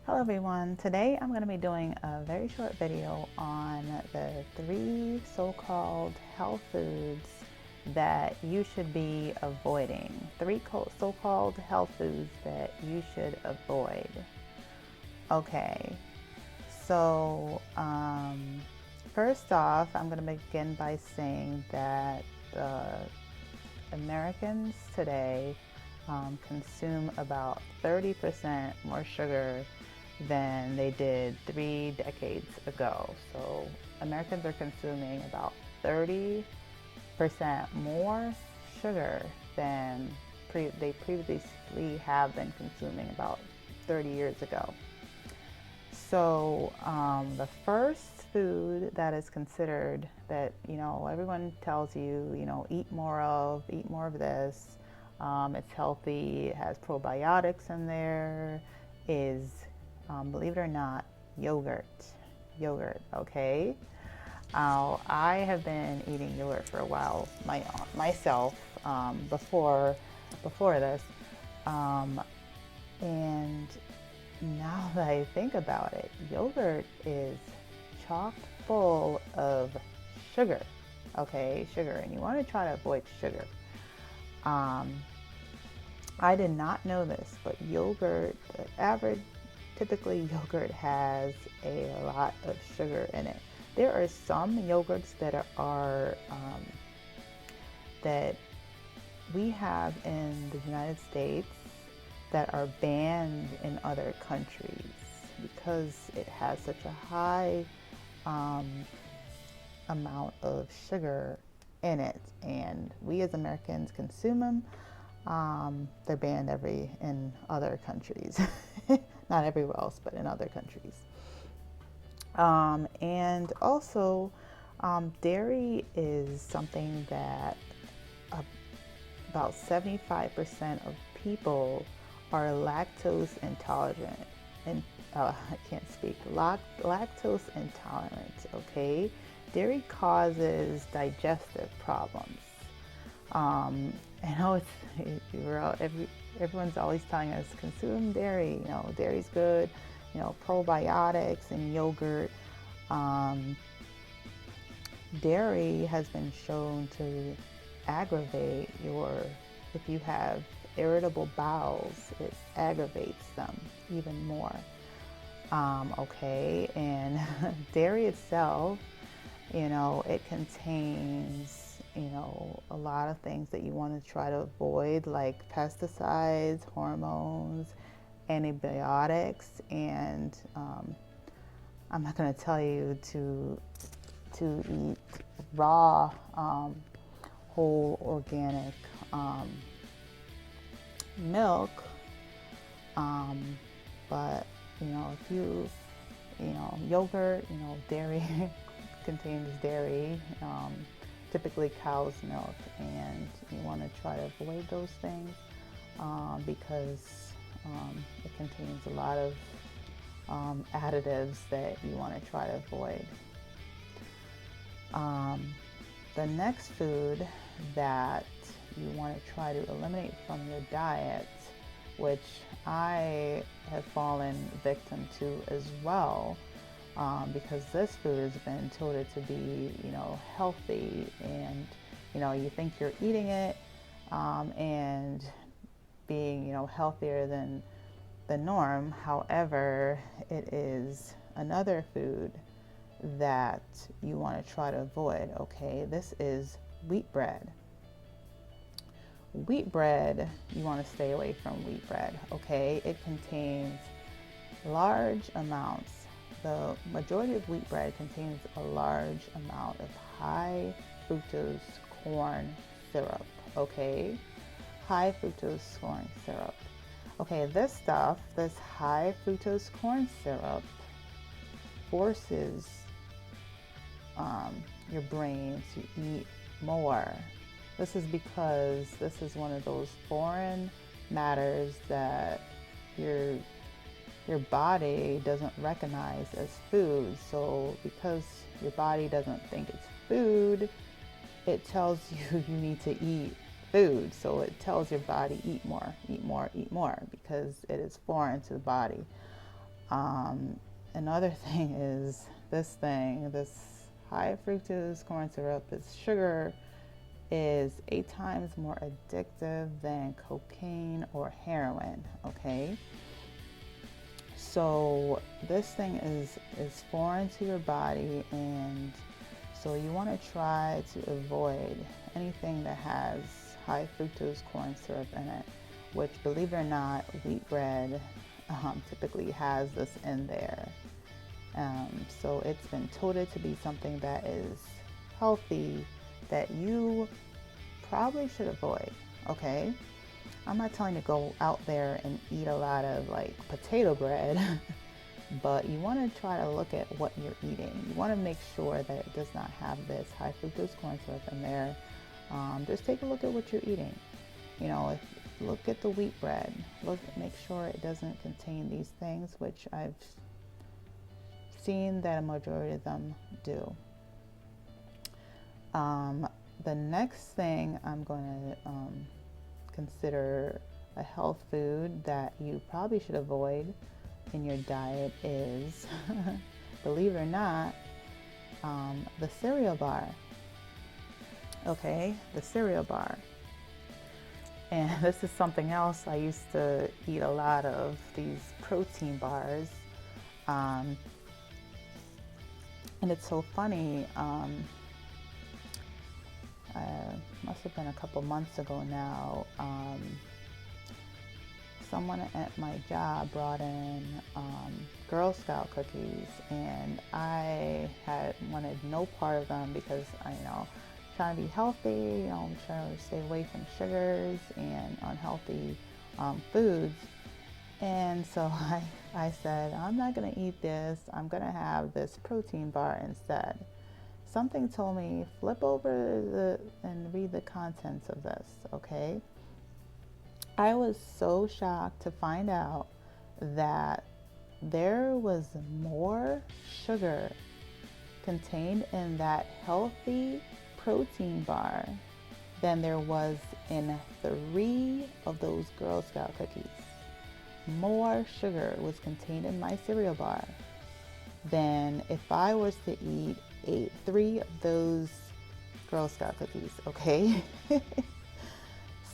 Hello everyone, today I'm going to be doing a very short video on the 3 so-called health foods that you should be avoiding. 3 so-called health foods that you should avoid. Okay, so first off, I'm going to begin by saying that Americans today consume about 30% more sugar than they did 3 decades ago. So Americans are consuming about 30% more sugar than they previously have been consuming about 30 years ago. So the first food that is considered that, everyone tells you, eat more of this, it's healthy, it has probiotics in there, is believe it or not, yogurt, okay? I have been eating yogurt for a while myself, before this, and now that I think about it, yogurt is chock full of sugar, okay? Sugar, and you want to try to avoid sugar. I did not know this, but typically yogurt has a lot of sugar in it. There are some yogurts that that we have in the United States that are banned in other countries because it has such a high amount of sugar in it, and we as Americans consume them. They're banned in other countries, not everywhere else, but in other countries. And also, dairy is something that about 75% of people are lactose intolerant. And I can't speak. Lactose intolerant. Okay, dairy causes digestive problems. I know everyone's always telling us consume dairy. Dairy's good. Probiotics and yogurt. Dairy has been shown to aggravate if you have irritable bowels, it aggravates them even more. Okay, and dairy itself, it contains a lot of things that you want to try to avoid, like pesticides, hormones, antibiotics, and I'm not going to tell you to eat raw, whole organic milk, but if yogurt, dairy contains dairy, typically cow's milk, and you want to try to avoid those things because it contains a lot of additives that you want to try to avoid. The next food that you want to try to eliminate from your diet, which I have fallen victim to as well, because this food has been touted to be, healthy, and you think you're eating it and being, healthier than the norm. However, it is another food that you want to try to avoid. Okay, this is wheat bread. Wheat bread, you want to stay away from wheat bread. Okay, it contains large amounts. The majority of wheat bread contains a large amount of high fructose corn syrup. Okay, high fructose corn syrup. Okay, this high fructose corn syrup forces your brain to eat more. This is because this is one of those foreign matters that your body doesn't recognize as food. So because your body doesn't think it's food, it tells you you need to eat food. So it tells your body eat more, because it is foreign to the body. Another thing is this high fructose corn syrup, this sugar is 8 times more addictive than cocaine or heroin, okay? So this thing is foreign to your body, and so you want to try to avoid anything that has high fructose corn syrup in it, which, believe it or not, wheat bread typically has this in there. So it's been touted to be something that is healthy that you probably should avoid, okay? I'm not telling you to go out there and eat a lot of like potato bread, but you want to try to look at what you're eating. You want to make sure that it does not have this high fructose corn syrup in there. Just take a look at what you're eating. You know, look at the wheat bread. Make sure it doesn't contain these things, which I've seen that a majority of them do. The next thing I'm going to consider a health food that you probably should avoid in your diet is, believe it or not, the cereal bar. Okay, the cereal bar. And this is something else I used to eat a lot of, these protein bars. And it's so funny, must have been a couple months ago now, someone at my job brought in Girl Scout cookies, and I had wanted no part of them because trying to be healthy, I'm trying to stay away from sugars and unhealthy foods. And so I said, I'm not going to eat this. I'm going to have this protein bar instead. Something told me, flip over and read the contents of this, okay? I was so shocked to find out that there was more sugar contained in that healthy protein bar than there was in 3 of those Girl Scout cookies. More sugar was contained in my cereal bar than if I was to eat 3 of those Girl Scout cookies, okay?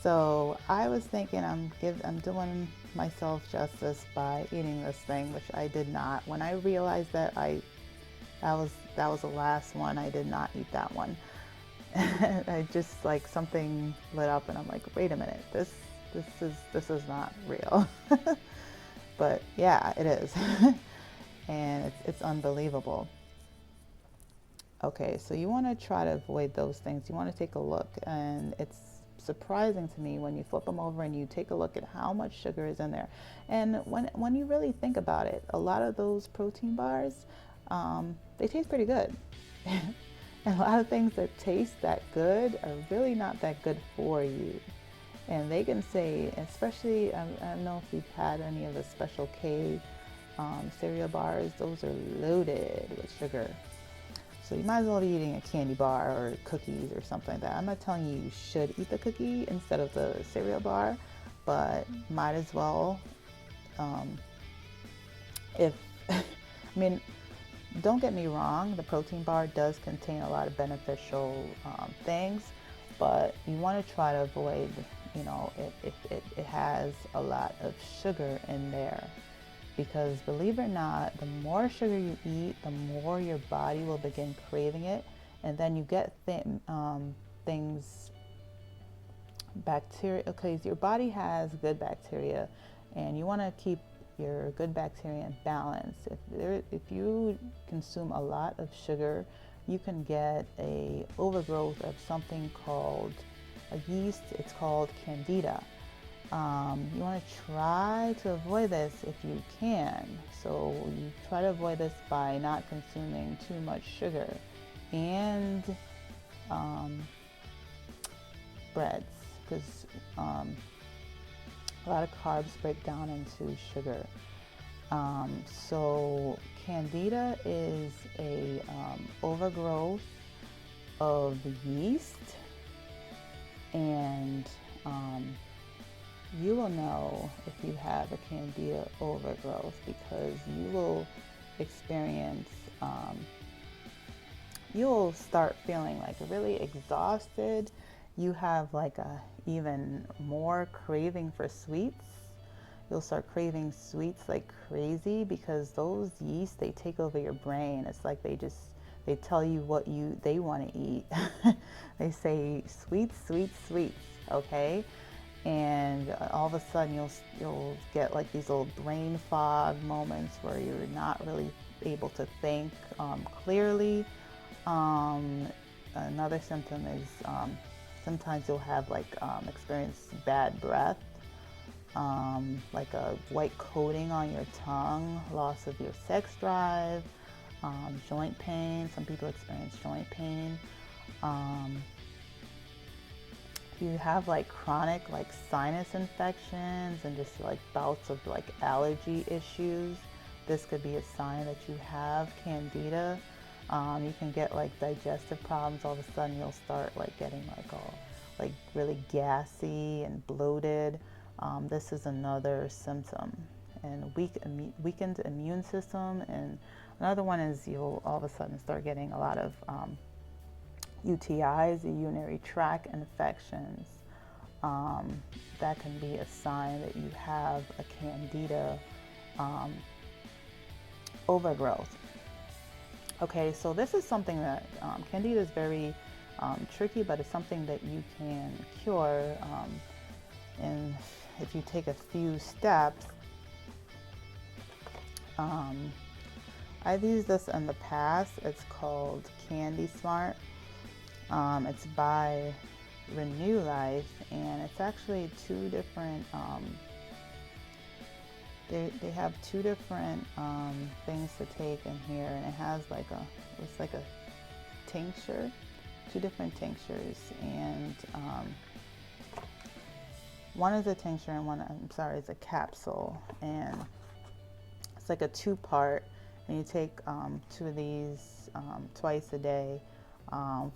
So I was thinking I'm doing myself justice by eating this thing, which I did not. When I realized that that was the last one, I did not eat that one. I just, like, something lit up and I'm like, wait a minute, this is not real. But yeah, it is. And it's unbelievable. Okay, so you want to try to avoid those things. You want to take a look, and it's surprising to me when you flip them over and you take a look at how much sugar is in there. And when you really think about it, a lot of those protein bars, they taste pretty good. And a lot of things that taste that good are really not that good for you. And they can say, especially, I don't know if you've had any of the Special K cereal bars, those are loaded with sugar. So you might as well be eating a candy bar or cookies or something like that. I'm not telling you should eat the cookie instead of the cereal bar, but might as well. Don't get me wrong, the protein bar does contain a lot of beneficial things, but you want to try to avoid, if it has a lot of sugar in there. Because believe it or not, the more sugar you eat, the more your body will begin craving it. And then you get things, bacteria, okay, your body has good bacteria, and you want to keep your good bacteria in balance. If you consume a lot of sugar, you can get a overgrowth of something called a yeast. It's called Candida. You want to try to avoid this if you can. So you try to avoid this by not consuming too much sugar and breads, because a lot of carbs break down into sugar. So Candida is a overgrowth of yeast, and you will know if you have a Candida overgrowth, because you will experience, you'll start feeling like really exhausted. You have like a even more craving for sweets. You'll start craving sweets like crazy, because those yeasts, they take over your brain. It's like they tell you what they want to eat. They say sweets, sweets, sweets, okay? And all of a sudden you'll get like these little brain fog moments where you're not really able to think clearly. Another symptom is sometimes you'll have like experience bad breath, like a white coating on your tongue, loss of your sex drive, joint pain. Some people experience joint pain. You have like chronic like sinus infections and just like bouts of like allergy issues. This could be a sign that you have Candida. You can get like digestive problems. All of a sudden you'll start like getting like all like really gassy and bloated. This is another symptom. And weakened immune system. And another one is you'll all of a sudden start getting a lot of UTIs, urinary tract infections. That can be a sign that you have a Candida overgrowth. Okay, so this is something that Candida is very tricky, but it's something that you can cure, and if you take a few steps. I've used this in the past. It's called Candy Smart. It's by Renew Life, and it's actually two different, they have two different things to take in here, and it has like it's like a tincture, two different tinctures, and one is a tincture and one, I'm sorry, is a capsule, and it's like a two-part, and you take two of these twice a day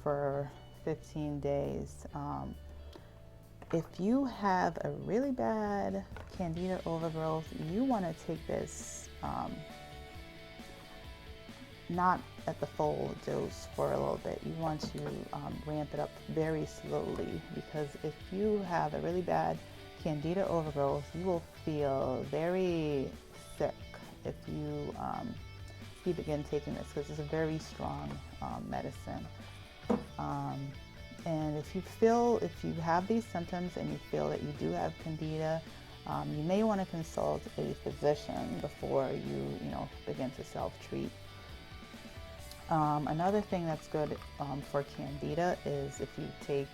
for 15 days. If you have a really bad Candida overgrowth, you want to take this not at the full dose for a little bit. You want to ramp it up very slowly, because if you have a really bad Candida overgrowth, you will feel very sick if you begin taking this, because it's a very strong medicine. And if you have these symptoms and you feel that you do have Candida, you may want to consult a physician before you begin to self-treat. Another thing that's good for Candida is if you take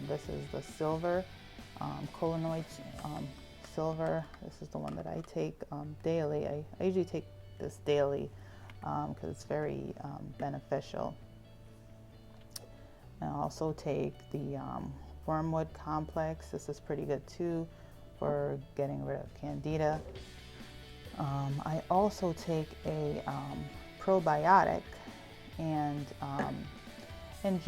this is the silver colloid silver. This is the one that I take daily. I usually take this daily because it's very beneficial. And I also take the wormwood complex. This is pretty good too for getting rid of Candida. I also take a probiotic, and in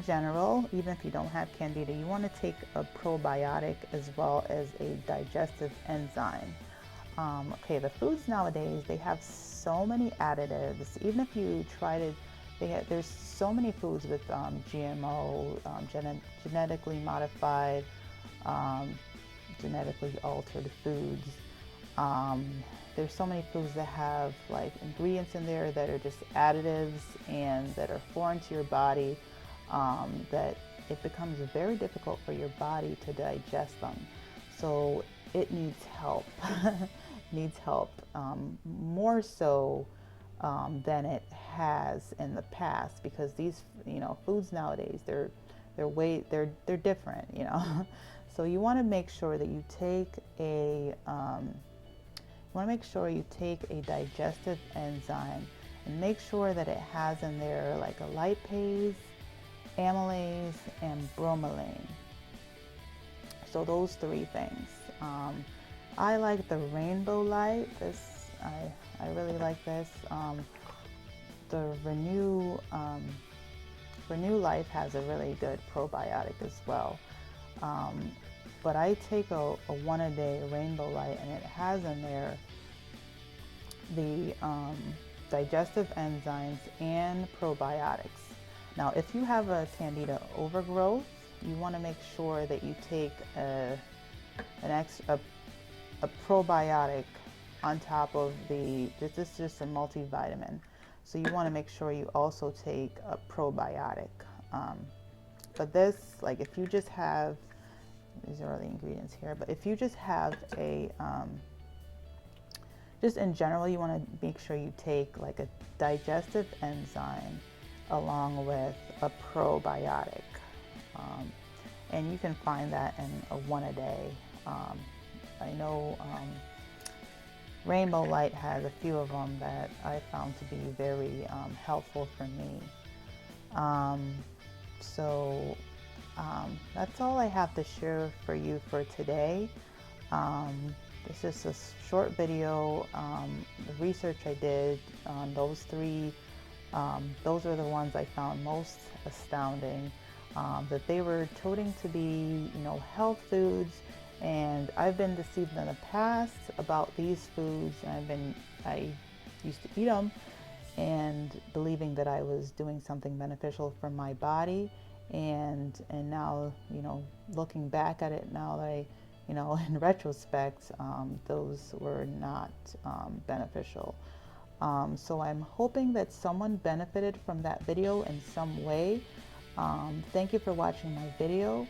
general, even if you don't have Candida, you want to take a probiotic as well as a digestive enzyme. Okay, the foods nowadays, they have so many additives. Even if you try to, there's so many foods with GMO, genetically modified, genetically altered foods. There's so many foods that have like ingredients in there that are just additives and that are foreign to your body, that it becomes very difficult for your body to digest them. So it needs help. Needs help more so than it has in the past, because these foods nowadays, they're different, So you want to make sure that you take a digestive enzyme, and make sure that it has in there like a lipase, amylase, and bromalane. So those three things. I like the Rainbow Light. I really like this. The Renew Life has a really good probiotic as well. but I take a 1-a-day rainbow light, and it has in there the digestive enzymes and probiotics. Now, if you have a Candida overgrowth, you want to make sure that you take a probiotic on top of this is just a multivitamin. So you want to make sure you also take a probiotic. But this, like if you just have, these are all the ingredients here, but if you just have just in general, you want to make sure you take like a digestive enzyme along with a probiotic. And you can find that in a 1-a-day. I know Rainbow Light has a few of them that I found to be very helpful for me. That's all I have to share for you for today. It's just a short video. The research I did on those three, those are the ones I found most astounding, that they were touting to be, health foods. And I've been deceived in the past about these foods, and I used to eat them and believing that I was doing something beneficial for my body. And now, looking back at it now, in retrospect, those were not beneficial. So I'm hoping that someone benefited from that video in some way. Thank you for watching my video.